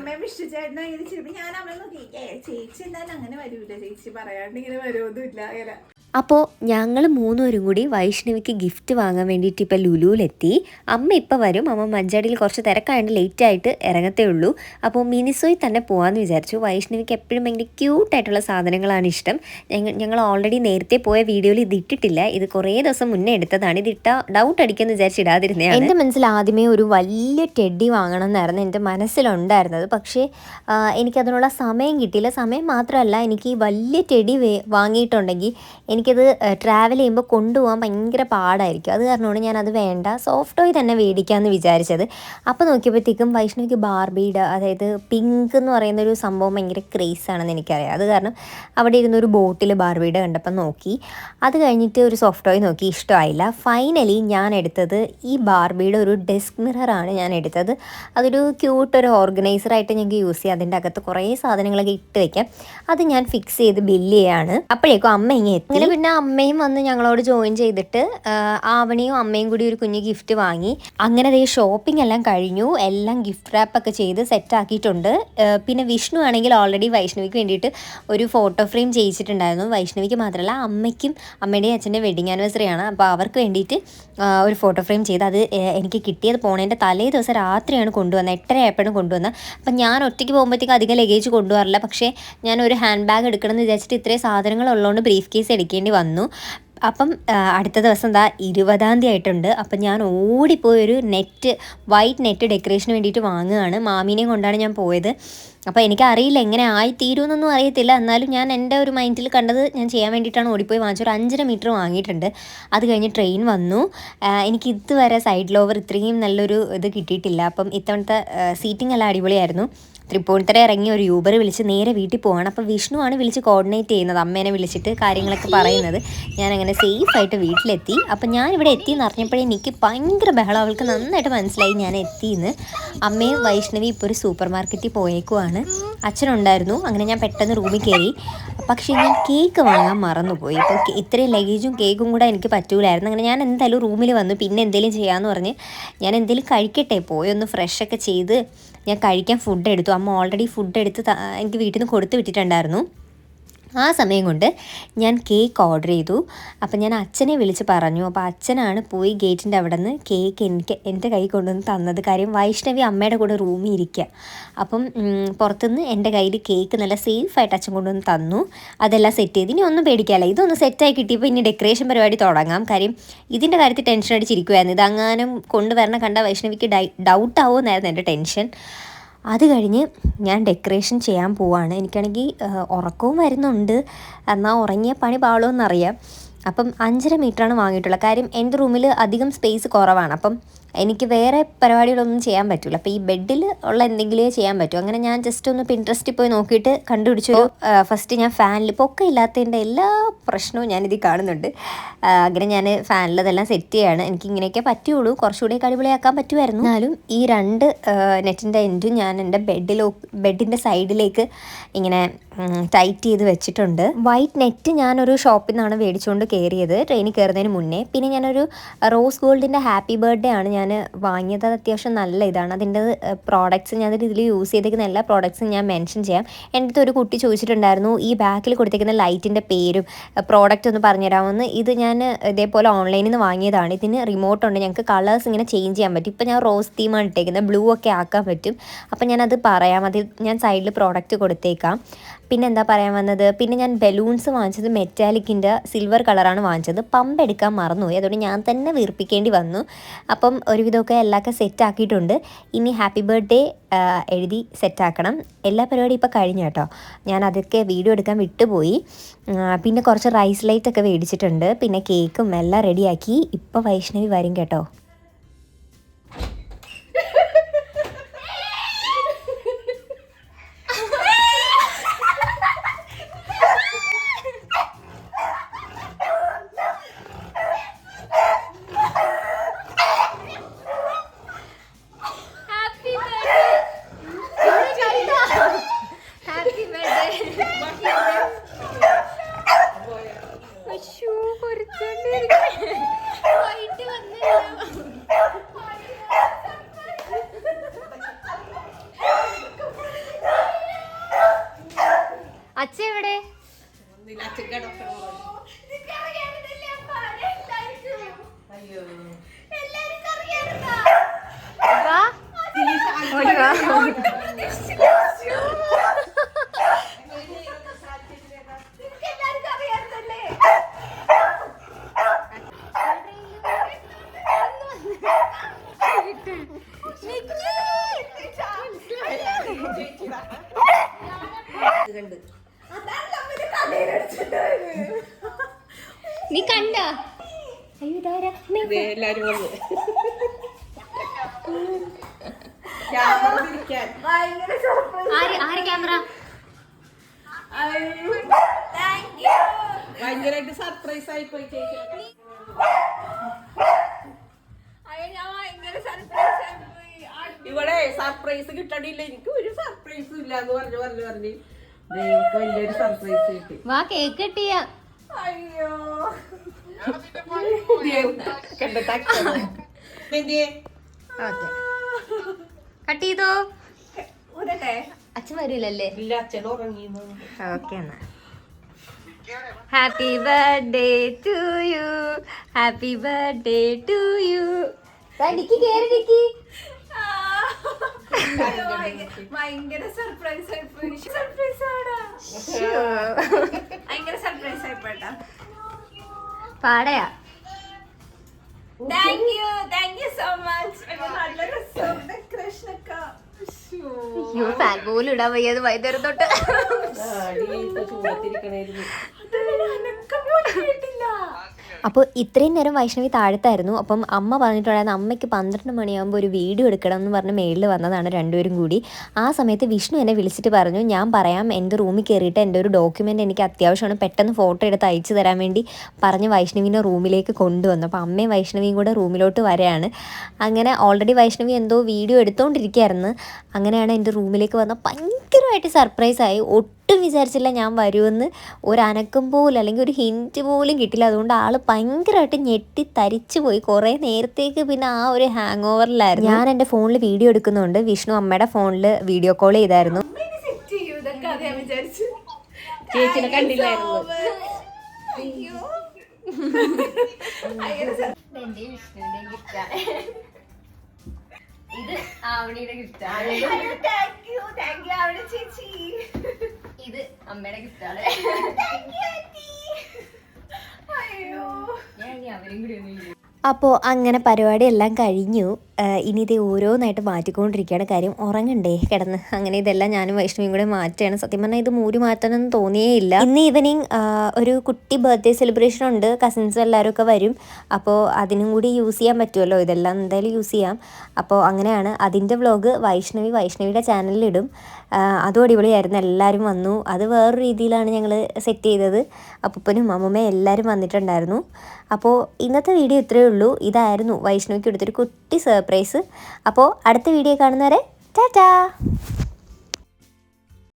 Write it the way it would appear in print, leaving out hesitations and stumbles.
അമ്മയും വിഷു ചേട്ടനും ഇങ്ങനെ ചിരിക്കും. ഞാൻ അമ്മ നോക്കി ചേച്ചി എന്തായാലും അങ്ങനെ വരൂല, ചേച്ചി പറയാണ്ട് ഇങ്ങനെ വരുമൊന്നുമില്ല അങ്ങനെ. അപ്പോൾ ഞങ്ങൾ മൂന്നുപേരും കൂടി വൈഷ്ണവിക്ക് ഗിഫ്റ്റ് വാങ്ങാൻ വേണ്ടിയിട്ട് ഇപ്പോൾ ലുലുവിലെത്തി. അമ്മ ഇപ്പോൾ വരും. അമ്മ മഞ്ചാടിയിൽ കുറച്ച് തിരക്കായതുകൊണ്ട് ലേറ്റായിട്ട് ഇറങ്ങത്തേ ഉള്ളൂ. അപ്പോൾ മിനിസോയിൽ തന്നെ പോകാമെന്ന് വിചാരിച്ചു. വൈഷ്ണവിക്ക് എപ്പോഴും ഭയങ്കര ക്യൂട്ടായിട്ടുള്ള സാധനങ്ങളാണ് ഇഷ്ടം. ഞങ്ങൾ ഓൾറെഡി നേരത്തെ പോയ വീഡിയോയിൽ ഇത് ഇട്ടിട്ടില്ല. ഇത് കുറേ ദിവസം മുന്നേ എടുത്തതാണ്. ഇത് ഡൗട്ട് അടിക്കുമെന്ന് വിചാരിച്ച് ഇടാതിരുന്നതാണ്. എൻ്റെ മനസ്സിൽ ആദ്യമേ ഒരു വലിയ ടെഡി വാങ്ങണം എന്നായിരുന്നു എൻ്റെ മനസ്സിലുണ്ടായിരുന്നത്. പക്ഷേ എനിക്കതിനുള്ള സമയം കിട്ടിയില്ല. സമയം മാത്രമല്ല, എനിക്ക് വലിയ ടെഡി വാങ്ങിയിട്ടുണ്ടെങ്കിൽ എനിക്കത് ട്രാവൽ ചെയ്യുമ്പോൾ കൊണ്ടുപോകാൻ ഭയങ്കര പാടായിരിക്കും. അത് കാരണമാണ് ഞാനത് വേണ്ട, സോഫ്റ്റ് ടോയ് തന്നെ മേടിക്കാമെന്ന് വിചാരിച്ചത്. അപ്പോൾ നോക്കിയപ്പോഴത്തേക്കും വൈഷ്ണവിക്ക് ബാർബിയുടെ, അതായത് പിങ്ക് എന്ന് പറയുന്നൊരു സംഭവം ഭയങ്കര ക്രേസാണെന്ന് എനിക്കറിയാം. അത് കാരണം അവിടെ ഇരുന്നൊരു ബോട്ടിൽ ബാർബിയുടെ കണ്ടപ്പോൾ നോക്കി. അത് കഴിഞ്ഞിട്ട് ഒരു സോഫ്റ്റ് ടോയ് നോക്കി, ഇഷ്ടമായില്ല. ഫൈനലി ഞാൻ എടുത്തത് ഈ ബാർബിയുടെ ഒരു ഡെസ്ക് മിററാണ് ഞാൻ എടുത്തത്. അതൊരു ക്യൂട്ടൊരു ഓർഗനൈസറായിട്ട് ഞങ്ങൾക്ക് യൂസ് ചെയ്യാം. അതിൻ്റെ അകത്ത് കുറേ സാധനങ്ങളൊക്കെ ഇട്ട് വയ്ക്കാം. അത് ഞാൻ ഫിക്സ് ചെയ്ത് ബില്ല് ചെയ്യാണ്. അപ്പോഴേക്കും അമ്മ ഇങ്ങനെ എത്തി. അങ്ങനെ പിന്നെ അമ്മയും വന്ന് ഞങ്ങളോട് ജോയിൻ ചെയ്തിട്ട് ആവണിയും അമ്മയും കൂടി ഒരു കുഞ്ഞ് ഗിഫ്റ്റ് വാങ്ങി. അങ്ങനെ അതേ ഷോപ്പിംഗ് എല്ലാം കഴിഞ്ഞു. എല്ലാം ഗിഫ്റ്റ് റാപ്പൊക്കെ ചെയ്ത് സെറ്റാക്കിയിട്ടുണ്ട്. പിന്നെ വിഷ്ണു ആണെങ്കിൽ ഓൾറെഡി വൈഷ്ണവിക്ക് വേണ്ടിയിട്ട് ഒരു ഫോട്ടോ ഫ്രെയിം ചെയ്യിച്ചിട്ടുണ്ടായിരുന്നു. വൈഷ്ണവിക്ക് മാത്രമല്ല അമ്മയ്ക്കും, അമ്മയുടെയും അച്ഛൻ്റെ വെഡിങ് ആനിവേഴ്സറിയാണ്. അപ്പോൾ അവർക്ക് വേണ്ടിയിട്ട് ഒരു ഫോട്ടോ ഫ്രെയിം ചെയ്ത് അത് എനിക്ക് കിട്ടിയത് പോണേൻ്റെ തലേ ദിവസം രാത്രിയാണ് കൊണ്ടുവന്നത്. 8:30 ആയപ്പോഴും കൊണ്ടുവന്നത്. അപ്പം ഞാൻ ഒറ്റയ്ക്ക് പോകുമ്പോഴത്തേക്കും അധികം ലഗേജ് കൊണ്ടുപോകാറില്ല. പക്ഷേ ഞാൻ ഒരു ഹാൻഡ് ബാഗ് എടുക്കണമെന്ന് വിചാരിച്ചിട്ട് ഇത്രയും സാധനങ്ങളുള്ളതുകൊണ്ട് ബ്രീഫ് കേസ് എടുക്കേണ്ടി വന്നു. അപ്പം അടുത്ത ദിവസം എന്താ 20-ാം തീയതി ആയിട്ടുണ്ട്. അപ്പം ഞാൻ ഓടിപ്പോയൊരു വൈറ്റ് നെറ്റ് ഡെക്കറേഷന് വേണ്ടിയിട്ട് വാങ്ങുകയാണ്. മാമീനെയും കൊണ്ടാണ് ഞാൻ പോയത്. അപ്പോൾ എനിക്കറിയില്ല എങ്ങനെ ആയിത്തീരുമെന്നൊന്നും അറിയത്തില്ല. എന്നാലും ഞാൻ എൻ്റെ ഒരു മൈൻഡിൽ കണ്ടത് ഞാൻ ചെയ്യാൻ വേണ്ടിയിട്ടാണ് ഓടിപ്പോയി വാങ്ങിച്ചത്. ഒരു 5.5 മീറ്റർ വാങ്ങിയിട്ടുണ്ട്. അത് കഴിഞ്ഞ് ട്രെയിൻ വന്നു. എനിക്ക് ഇതുവരെ സൈഡ് ലോവർ ഇത്രയും നല്ലൊരു ഇത് കിട്ടിയിട്ടില്ല. അപ്പം ഇത്തവണത്തെ സീറ്റിംഗ് എല്ലാം അടിപൊളിയായിരുന്നു. തൃപ്പൂണിത്തറ ഇറങ്ങി ഒരു യൂബർ വിളിച്ച് നേരെ വീട്ടിൽ പോവാണ്. അപ്പോൾ വിഷ്ണുവാണ് വിളിച്ച് കോർഡിനേറ്റ് ചെയ്യുന്നത്, അമ്മേനെ വിളിച്ചിട്ട് കാര്യങ്ങളൊക്കെ പറയുന്നത്. ഞാനങ്ങനെ സേഫായിട്ട് വീട്ടിലെത്തി. അപ്പം ഞാനിവിടെ എത്തിയെന്ന് അറിഞ്ഞപ്പോഴേ എനിക്ക് ഭയങ്കര ബഹളം. അവൾക്ക് നന്നായിട്ട് മനസ്സിലായി ഞാൻ എത്തിയെന്ന്. അമ്മയും വൈഷ്ണവി ഇപ്പോൾ ഒരു സൂപ്പർ മാർക്കറ്റിൽ പോയേക്കുവാണ്. അച്ഛനുണ്ടായിരുന്നു. അങ്ങനെ ഞാൻ പെട്ടെന്ന് റൂമിൽ കയറി. പക്ഷേ ഞാൻ കേക്ക് വാങ്ങാൻ മറന്നുപോയി. അപ്പോൾ ഇത്രയും ലഗേജും കേക്കും കൂടെ എനിക്ക് പറ്റൂലായിരുന്നു. അങ്ങനെ ഞാൻ എന്തായാലും റൂമിൽ വന്നു. പിന്നെ എന്തെങ്കിലും ചെയ്യാമെന്ന് പറഞ്ഞ് ഞാൻ എന്തെങ്കിലും കഴിക്കട്ടെ, പോയി ഒന്ന് ഫ്രഷൊക്കെ ചെയ്ത് ഞാൻ കഴിക്കാൻ ഫുഡ് എടുത്തു. അമ്മ ഓൾറെഡി ഫുഡ് എടുത്ത് എനിക്ക് വീട്ടിൽ നിന്ന് കൊടുത്ത് വിട്ടിട്ടുണ്ടായിരുന്നു. ആ സമയം കൊണ്ട് ഞാൻ കേക്ക് ഓർഡർ ചെയ്തു. അപ്പം ഞാൻ അച്ഛനെ വിളിച്ച് പറഞ്ഞു. അപ്പോൾ അച്ഛനാണ് പോയി ഗേറ്റിൻ്റെ അവിടെ നിന്ന് കേക്ക് എൻ്റെ കൈ കൊണ്ടുവന്ന് തന്നത്. കാര്യം വൈഷ്ണവി അമ്മയുടെ കൂടെ റൂമിൽ ഇരിക്കുക. അപ്പം പുറത്തുനിന്ന് എൻ്റെ കയ്യിൽ കേക്ക് നല്ല സേഫായിട്ട് അച്ഛൻ കൊണ്ടുവന്ന് തന്നു. അതെല്ലാം സെറ്റ് ചെയ്ത് ഇനി ഒന്നും പേടിക്കാമല്ലോ. ഇതൊന്ന് സെറ്റായി കിട്ടിയപ്പോൾ ഇനി ഡെക്കറേഷൻ പരിപാടി തുടങ്ങാം. കാര്യം ഇതിൻ്റെ കാര്യത്തിൽ ടെൻഷൻ അടിച്ചിരിക്കുമായിരുന്നു. ഇതങ്ങാനും കൊണ്ടുവരണം കണ്ട വൈഷ്ണവിക്ക് ഡൗട്ട് ആവുമെന്നായിരുന്നു എൻ്റെ ടെൻഷൻ. അത് കഴിഞ്ഞ് ഞാൻ ഡെക്കറേഷൻ ചെയ്യാൻ പോവാണ്. എനിക്കാണെങ്കിൽ ഉറക്കവും വരുന്നുണ്ട്. എന്നാൽ ഉറങ്ങിയ പണി പാളുമെന്നറിയാം. അപ്പം 5.5 മീറ്ററാണ് വാങ്ങിയിട്ടുള്ളത്. കാര്യം എൻ്റെ റൂമിൽ അധികം സ്പേസ് കുറവാണ്. അപ്പം എനിക്ക് വേറെ പരിപാടികളൊന്നും ചെയ്യാൻ പറ്റില്ല. അപ്പോൾ ഈ ബെഡിൽ ഉള്ള എന്തെങ്കിലുമേ ചെയ്യാൻ പറ്റൂ. അങ്ങനെ ഞാൻ ജസ്റ്റ് ഒന്ന് പിൻട്രസ്റ്റിൽ പോയി നോക്കിയിട്ട് കണ്ടുപിടിച്ചു. ഫസ്റ്റ് ഞാൻ ഫാനിൽ പൊക്കം ഇല്ലാത്തതിൻ്റെ എല്ലാ പ്രശ്നവും ഞാനിതിൽ കാണുന്നുണ്ട്. അങ്ങനെ ഞാൻ ഫാനിലതെല്ലാം സെറ്റ് ചെയ്യാണ്. എനിക്ക് ഇങ്ങനെയൊക്കെ പറ്റുള്ളൂ. കുറച്ചുകൂടി അടിപൊളിയാക്കാൻ പറ്റുമായിരുന്നു. എന്നാലും ഈ 2 നെറ്റിൻ്റെ എൻഡും ഞാൻ എൻ്റെ ബെഡിൻ്റെ സൈഡിലേക്ക് ഇങ്ങനെ ടൈറ്റ് ചെയ്ത് വെച്ചിട്ടുണ്ട്. വൈറ്റ് നെറ്റ് ഞാനൊരു ഷോപ്പിൽ നിന്നാണ് മേടിച്ചുകൊണ്ട് കയറിയത് ട്രെയിനിൽ കയറുന്നതിന് മുന്നേ. പിന്നെ ഞാനൊരു റോസ് ഗോൾഡിൻ്റെ ഹാപ്പി ബർത്ത്ഡേ ആണ് ഞാൻ വാങ്ങിയത്. അത് അത്യാവശ്യം നല്ല ഇതാണ്. അതിൻ്റെ പ്രോഡക്റ്റ്സ് ഞാൻ ഇതിൽ യൂസ് ചെയ്തേക്കുന്ന എല്ലാ പ്രോഡക്റ്റ്സും ഞാൻ മെൻഷൻ ചെയ്യാം. എൻ്റെ അടുത്ത് ഒരു കുട്ടി ചോദിച്ചിട്ടുണ്ടായിരുന്നു ഈ ബാക്കിൽ കൊടുത്തേക്കുന്ന ലൈറ്റിൻ്റെ പേരും പ്രോഡക്റ്റ് ഒന്ന് പറഞ്ഞുതരാമെന്ന്. ഇത് ഞാൻ ഇതേപോലെ ഓൺലൈനിൽ നിന്ന് വാങ്ങിയതാണ്. ഇതിന് റിമോട്ട് ഉണ്ട്. ഞങ്ങൾക്ക് കളേഴ്സ് ഇങ്ങനെ ചേഞ്ച് ചെയ്യാൻ പറ്റും. ഇപ്പോൾ ഞാൻ റോസ് തീമാണ് ഇട്ടേക്കുന്നത്. ബ്ലൂ ഒക്കെ ആക്കാൻ പറ്റും. അപ്പം ഞാനത് പറയാം. അത് ഞാൻ സൈഡിൽ പ്രോഡക്റ്റ് കൊടുത്തേക്കാം. പിന്നെ എന്താ പറയാൻ വന്നത്, പിന്നെ ഞാൻ ബലൂൺസ് വാങ്ങിച്ചത് മെറ്റാലിക്കിൻ്റെ സിൽവർ കളറാണ് വാങ്ങിച്ചത്. പമ്പ് എടുക്കാൻ മറന്നുപോയി. അതുകൊണ്ട് ഞാൻ തന്നെ വീർപ്പിക്കേണ്ടി വന്നു. അപ്പം ഒരുവിധമൊക്കെ എല്ലാമൊക്കെ സെറ്റാക്കിയിട്ടുണ്ട്. ഇനി ഹാപ്പി ബർത്ത്ഡേ എഴുതി സെറ്റാക്കണം. എല്ലാ പരിപാടിയും ഇപ്പോൾ കഴിഞ്ഞു കേട്ടോ. ഞാൻ അതൊക്കെ വീഡിയോ എടുക്കാൻ വിട്ടുപോയി. പിന്നെ കുറച്ച് റൈസ് ലൈറ്റൊക്കെ മേടിച്ചിട്ടുണ്ട്. പിന്നെ കേക്കും എല്ലാം റെഡിയാക്കി. ഇപ്പോൾ വൈഷ്ണവി വരും കേട്ടോ. കുറച്ചുകൊണ്ട് വൈകിട്ട് വന്നില്ല. അച്ഛ എവിടെ? നീ കണ്ട? എല്ലാരും ആര് ക്യാമറ? ഭയങ്കരമായിട്ട് സർപ്രൈസ് ആയി പോയി ചേച്ചി. ഇവിടെ സർപ്രൈസ് കിട്ടണില്ല, എനിക്ക് ഒരു സർപ്രൈസും ഇല്ല എന്ന് പറഞ്ഞ് വലിയൊരു സർപ്രൈസ് കിട്ടി. വാ കേക്ക് കെട്ടിയ. അയ്യോ കട്ട് ചെയ്തോ? ഊരട്ടെ? അച്ഛൻ വരൂലല്ലേ? ഇല്ല, അച്ഛൻ ഉറങ്ങി. ഓക്കെ എന്നാ. Happy birthday to you, happy birthday to you. കേറി. ഭയങ്കര സർപ്രൈസ് ആയിപ്പോയി. സർപ്രൈസ് ആടാ, ഭയങ്കര സർപ്രൈസ് ആയിപ്പോട്ടാ. പാടയാ. Thank you so much. നല്ല രസം ഡെക്കറേഷൻ ഒക്കെ. ഫാൻ പോലും ഇടാൻ വയ്യത് വൈകുന്നേരം തൊട്ട്. ചൂടത്തിരിക്കണായിരുന്നു. അപ്പോൾ ഇത്രയും നേരം വൈഷ്ണവി താഴത്തായിരുന്നു. അപ്പം അമ്മ പറഞ്ഞിട്ടുണ്ടായിരുന്നു അമ്മയ്ക്ക് 12 മണിയാകുമ്പോൾ ഒരു വീഡിയോ എടുക്കണം എന്ന് പറഞ്ഞ് മേളിൽ വന്നതാണ് രണ്ടുപേരും കൂടി. ആ സമയത്ത് വിഷ്ണു എന്നെ വിളിച്ചിട്ട് പറഞ്ഞു, ഞാൻ പറയാം, എൻ്റെ റൂമിൽ കയറിയിട്ട് എൻ്റെ ഒരു ഡോക്യുമെൻ്റ് എനിക്ക് അത്യാവശ്യമാണ്, പെട്ടെന്ന് ഫോട്ടോ എടുത്ത് അയച്ചു തരാൻ വേണ്ടി പറഞ്ഞ് വൈഷ്ണവിനെ റൂമിലേക്ക് കൊണ്ടുവന്നു. അപ്പോൾ അമ്മയും വൈഷ്ണവിയും കൂടെ റൂമിലോട്ട് വരെയാണ്. അങ്ങനെ ഓൾറെഡി വൈഷ്ണവി എന്തോ വീഡിയോ എടുത്തുകൊണ്ടിരിക്കുകയായിരുന്നു. അങ്ങനെയാണ് എൻ്റെ റൂമിലേക്ക് വന്ന ഭയങ്കരമായിട്ട് സർപ്രൈസായി. ഒട്ടും വിചാരിച്ചില്ല ഞാൻ വരുമെന്ന്. ഒരു അനക്കം പോലും അല്ലെങ്കിൽ ഒരു ഹിൻറ്റ് പോലും കിട്ടില്ല. അതുകൊണ്ട് ആൾ ഭയങ്കരമായിട്ട് ഞെട്ടി തരിച്ചു പോയി. കുറേ നേരത്തേക്ക് പിന്നെ ആ ഒരു ഹാങ് ഓവറിലായിരുന്നു. ഞാൻ എൻ്റെ ഫോണിൽ വീഡിയോ എടുക്കുന്നുണ്ട്, വിഷ്ണു അമ്മയുടെ ഫോണിൽ വീഡിയോ കോൾ ചെയ്തായിരുന്നു. ചേച്ചിനെ കണ്ടില്ലായിരുന്നു. ഇത് ആവണിയുടെ ഗിഫ്റ്റാണ്. ഇത് അമ്മയുടെ ഗിഫ്റ്റാണ്. ഞാൻ അവരും കൂടി ഒന്നും. അപ്പോൾ അങ്ങനെ പരിപാടിയെല്ലാം കഴിഞ്ഞു. ഇനി ഇത് ഓരോന്നായിട്ട് മാറ്റിക്കൊണ്ടിരിക്കുകയാണ്. കാര്യം ഉറങ്ങണ്ടേ കിടന്ന്. അങ്ങനെ ഇതെല്ലാം ഞാനും വൈഷ്ണവിയും കൂടെ മാറ്റുകയാണ്. സത്യം പറഞ്ഞാൽ ഇത് മൂരി മാറ്റാനൊന്നും തോന്നിയേയില്ല. ഇന്ന് ഈവനിങ് ഒരു കുട്ടി ബർത്ത്ഡേ സെലിബ്രേഷൻ ഉണ്ട്, കസിൻസ് എല്ലാവരും ഒക്കെ വരും. അപ്പോൾ അതിനും കൂടി യൂസ് ചെയ്യാൻ പറ്റുമല്ലോ, ഇതെല്ലാം എന്തായാലും യൂസ് ചെയ്യാം. അപ്പോൾ അങ്ങനെയാണ് അതിൻ്റെ വ്ളോഗ് വൈഷ്ണവിയുടെ ചാനലിലിടും. അതും അടിപൊളിയായിരുന്നു. എല്ലാവരും വന്നു. അത് വേറൊരു രീതിയിലാണ് ഞങ്ങൾ സെറ്റ് ചെയ്തത്. അപ്പൂപ്പനും അമ്മൂമ്മയും എല്ലാവരും വന്നിട്ടുണ്ടായിരുന്നു. അപ്പോൾ ഇന്നത്തെ വീഡിയോ ഇത്രയേ ഉള്ളൂ. ഇതായിരുന്നു വൈഷ്ണവിക്ക് എടുത്തൊരു കുട്ടി സർപ്രൈസ്. അപ്പോൾ അടുത്ത വീഡിയോ കാണുന്നവരെ ടാറ്റാ.